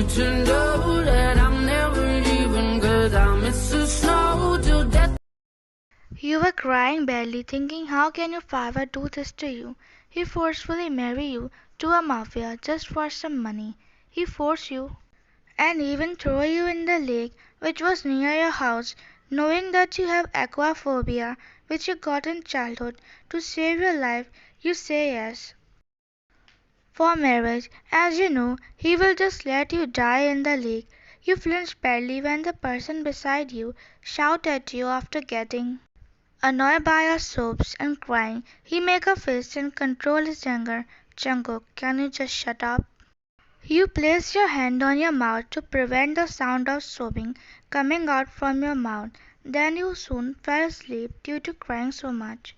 you to know that I'm never leaving, 'cause I miss the snow till death. You were crying badly, thinking how can your father do this to you? He forcefully marry you to a mafia just for some money. He forced you and even throw you in the lake which was near your house, knowing that you have aquaphobia which you got in childhood. To save your life, you say yes. For marriage, as you know, he will just let you die in the lake. You flinch badly when the person beside you shout at you after getting annoyed by your sobs and crying. He make a fist and control his anger. Jungkook, can you just shut up? You place your hand on your mouth to prevent the sound of sobbing coming out from your mouth. Then you soon fell asleep due to crying so much.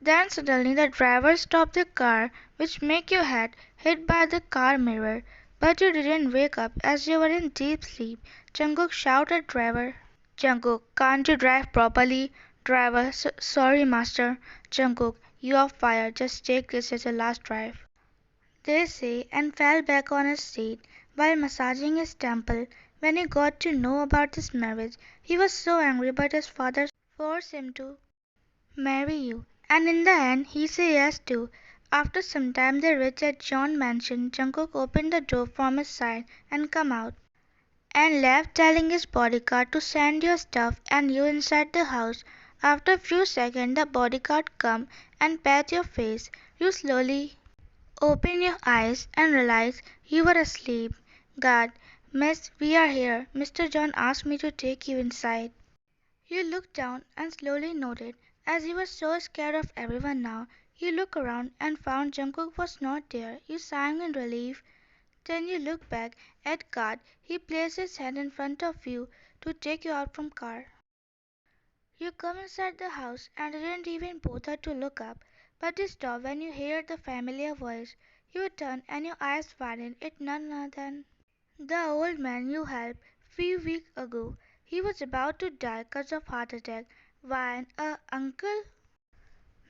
Then suddenly the driver stopped the car, which made your head hit by the car mirror. But you didn't wake up as you were in deep sleep. Jungkook shouted at driver. Jungkook, can't you drive properly? Driver, sorry master. Jungkook, you are fired. Just take this as a last drive. They say and fell back on his seat while massaging his temple. When he got to know about this marriage, he was so angry but his father forced him to marry you. And in the end, he said yes too. After some time, they reached at John mansion. Jungkook opened the door from his side and come out and left, telling his bodyguard to send your stuff and you inside the house. After a few seconds, the bodyguard come and pat your face. You slowly open your eyes and realize you were asleep. God, miss, we are here. Mr. John asked me to take you inside. You looked down and slowly noted, as you were so scared of everyone now, you looked around and found Jungkook was not there. You sang in relief. Then you looked back at God. He placed his hand in front of you to take you out from car. You come inside the house and didn't even bother to look up, but you stopped when you heard the familiar voice. You turned and your eyes widened. It none other than the old man you helped few weeks ago. He was about to die because of heart attack. Why, uncle?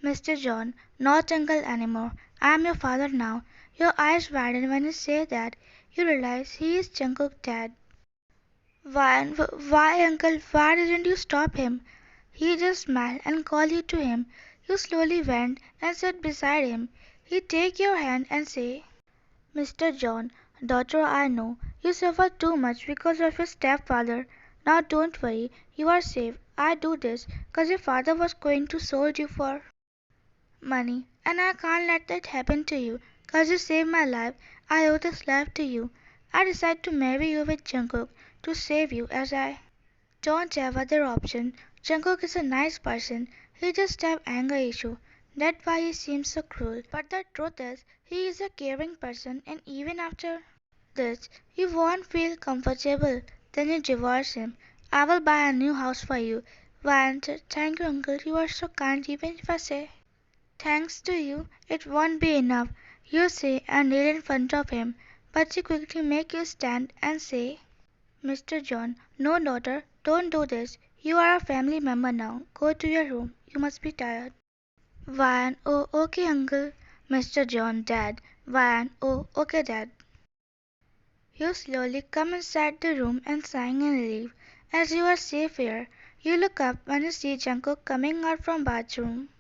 Mr. John, not uncle anymore. I am your father now. Your eyes widen when you say that. You realize he is Jungkook's dad. Why, uncle, why didn't you stop him? He just smiled and called you to him. You slowly went and sat beside him. He take your hand and say, Mr. John, daughter, I know you suffer too much because of your stepfather. Now don't worry, you are safe. I do this because your father was going to sold you for money, and I can't let that happen to you. 'Cause you saved my life, I owe this life to you. I decided to marry you with Jungkook to save you as I don't have other option. Jungkook is a nice person. He just have anger issue. That's why he seems so cruel. But the truth is, he is a caring person and even after this, you won't feel comfortable. Then you divorce him. I will buy a new house for you. Why, thank you, uncle. You are so kind. Even if I say thanks to you, it won't be enough. You say and kneel in front of him, but she quickly make you stand and say, Mr. John, no daughter, don't do this. You are a family member now. Go to your room. You must be tired. Van, oh, okay, uncle. Mr. John, dad. Van, oh, okay, dad. You slowly come inside the room and sighing in relief. As you are safe here, you look up when you see Jungkook coming out from bathroom.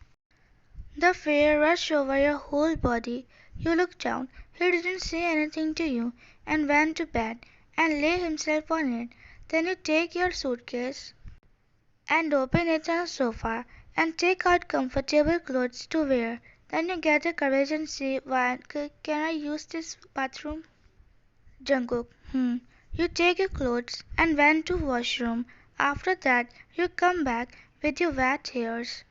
The fear rushed over your whole body. You looked down. He didn't say anything to you and went to bed and lay himself on it. Then you take your suitcase and open it on a sofa and take out comfortable clothes to wear. Then you get the courage and say, why, can I use this bathroom? Jungkook, You take your clothes and went to washroom. After that, you come back with your wet hairs.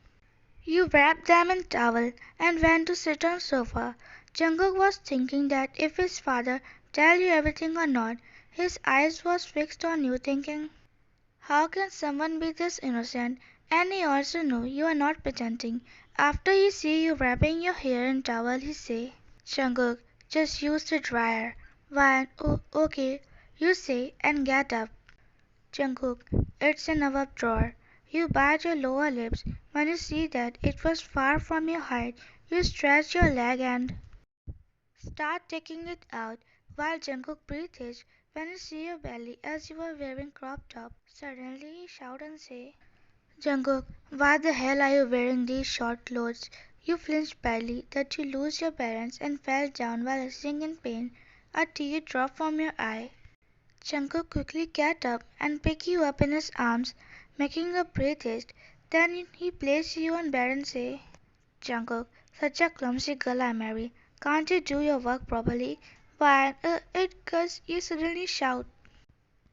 You wrapped them in towel and went to sit on sofa. Jungkook was thinking that if his father tell you everything or not. His eyes was fixed on you thinking, how can someone be this innocent? And he also know you are not pretending. After he see you wrapping your hair in towel, he say, Jungkook, just use the dryer. Why, oh, okay, you say and get up. Jungkook, it's in our drawer. You bite your lower lips when you see that it was far from your height. You stretch your leg and start taking it out. while Jungkook breathes when he sees your belly as you are wearing crop top. Suddenly he shouts and says, Jungkook, why the hell are you wearing these short clothes? You flinched badly that you lose your balance and fell down while hissing in pain. A tear dropped from your eye. Jungkook quickly got up and picked you up in his arms, making you breathe it. Then he placed you on bed and said, Jungkook, such a clumsy girl I marry. Can't you do your work properly? Why, it cause you suddenly shout.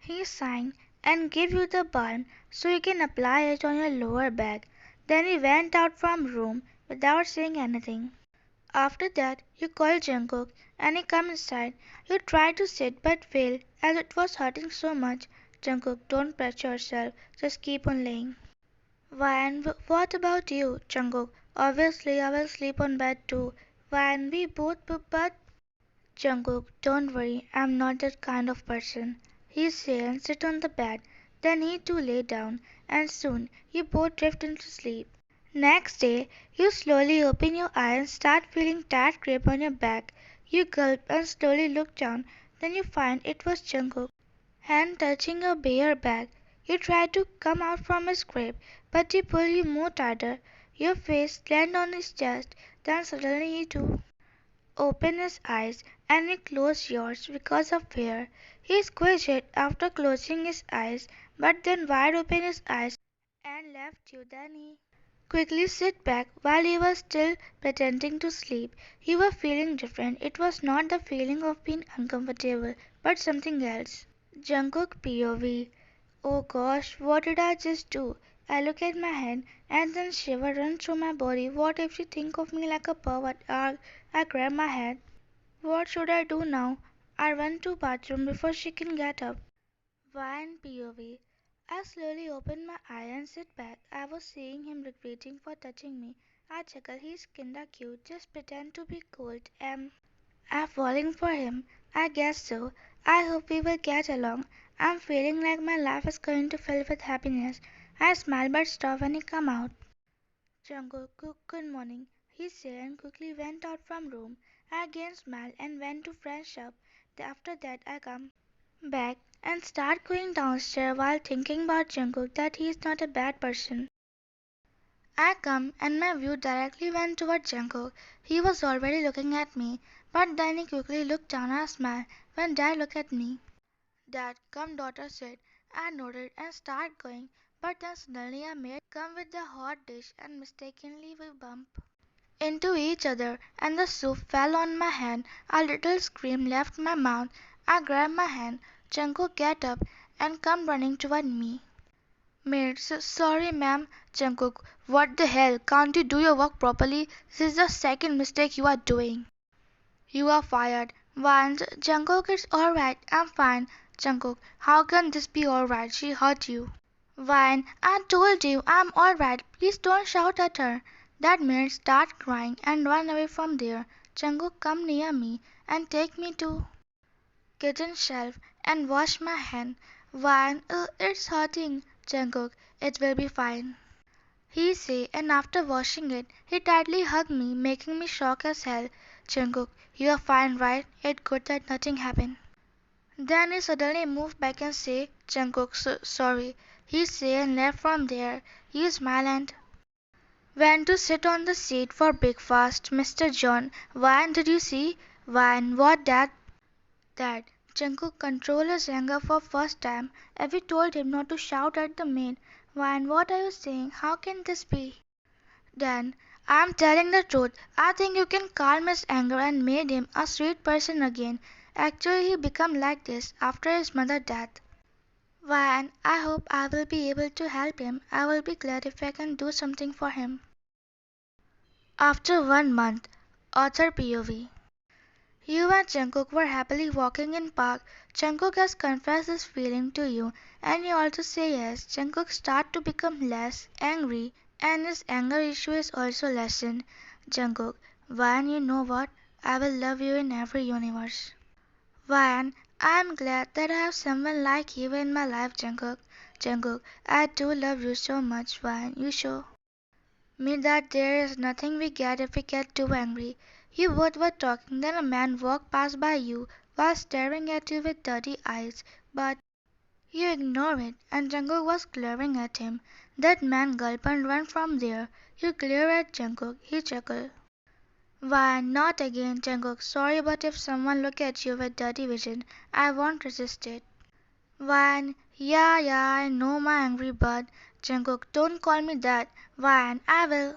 He signed and gave you the balm so you can apply it on your lower back. Then he went out from room without saying anything. After that, you called Jungkook and he came inside. You tried to sit but failed as it was hurting so much. Jungkook, don't pressure yourself. Just keep on laying. Why, and what about you, Jungkook? Obviously, I will sleep on bed too. Why, and we both, but Jungkook, don't worry, I'm not that kind of person. He said and sit on the bed. Then he too lay down, and soon you both drift into sleep. Next day, you slowly open your eyes and start feeling tight grip on your back. You gulp and slowly look down. Then you find it was Jungkook, hand touching your bare back. You try to come out from his grip, but he pulled you more tighter. Your face landed on his chest. Then suddenly he too opened his eyes and you closed yours because of fear. He squished it after closing his eyes, but then wide opened his eyes and left you. Then he quickly sit back while you were still pretending to sleep. You were feeling different. It was not the feeling of being uncomfortable, but something else. Jungkook POV. Oh gosh, what did I just do? I look at my head and then shiver runs through my body. What if she think of me like a pervert? I grab my head. What should I do now? I run to bathroom before she can get up. Vine POV. I slowly open my eye and sit back. I was seeing him regretting for touching me. I chuckle, he's kinda cute. Just pretend to be cold. I'm falling for him. I guess so. I hope we will get along. I'm feeling like my life is going to fill with happiness. I smile but stop when he come out. Jungkook, good morning, he said and quickly went out from room. I again smiled and went to fresh up. After that I come back and start going downstairs while thinking about Jungkook that he is not a bad person. I come and my view directly went toward Jungkook. He was already looking at me, but then he quickly looked down and smiled when Dad looked at me. Dad, come daughter said. I nodded and started going, but then suddenly a maid come with the hot dish and mistakenly we bumped into each other and the soup fell on my hand. A little scream left my mouth. I grabbed my hand. Jungkook get up and come running toward me. Maid, sorry ma'am. Jungkook, what the hell? Can't you do your work properly? This is the second mistake you are doing. You are fired. Once Jungkook, it's alright. I'm fine. Jungkook, how can this be alright? She hurt you. Vine, I told you I'm alright. Please don't shout at her. That maid start crying and run away from there. Jungkook come near me and take me to kitchen shelf and wash my hand. Vine, it's hurting. Jungkook, it will be fine. He say, and after washing it, he tightly hugged me, making me shock as hell. Jungkook, you are fine, right? It's good that nothing happened. Then he suddenly moved back and say, Jungkook, sorry. He say and left from there. He smiled and went to sit on the seat for breakfast. Mr. John, why did you see? Why, what that Jungkook controlled his anger for first time. Evie told him not to shout at the maid. Why, what are you saying? How can this be? Then, I'm telling the truth. I think you can calm his anger and made him a sweet person again. Actually, he become like this after his mother's death. Why, and I hope I will be able to help him. I will be glad if I can do something for him. After 1 month, author POV. You and Jungkook were happily walking in park. Jungkook has confessed his feeling to you, and you also say yes. Jungkook start to become less angry, and his anger issue is also lessened. Jungkook, Ryan, you know what? I will love you in every universe. Ryan, I am glad that I have someone like you in my life, Jungkook. Jungkook, I do love you so much, Ryan. You show me that there is nothing we get if we get too angry. You both were talking, then a man walked past by you, was staring at you with dirty eyes, but you ignore it, and Jungkook was glaring at him. That man gulped and ran from there. You glare at Jungkook. He chuckled. Why, not again, Jungkook. Sorry, but if someone look at you with dirty vision, I won't resist it. Why, yeah, I know my angry bird. Jungkook, don't call me that. Why, I will.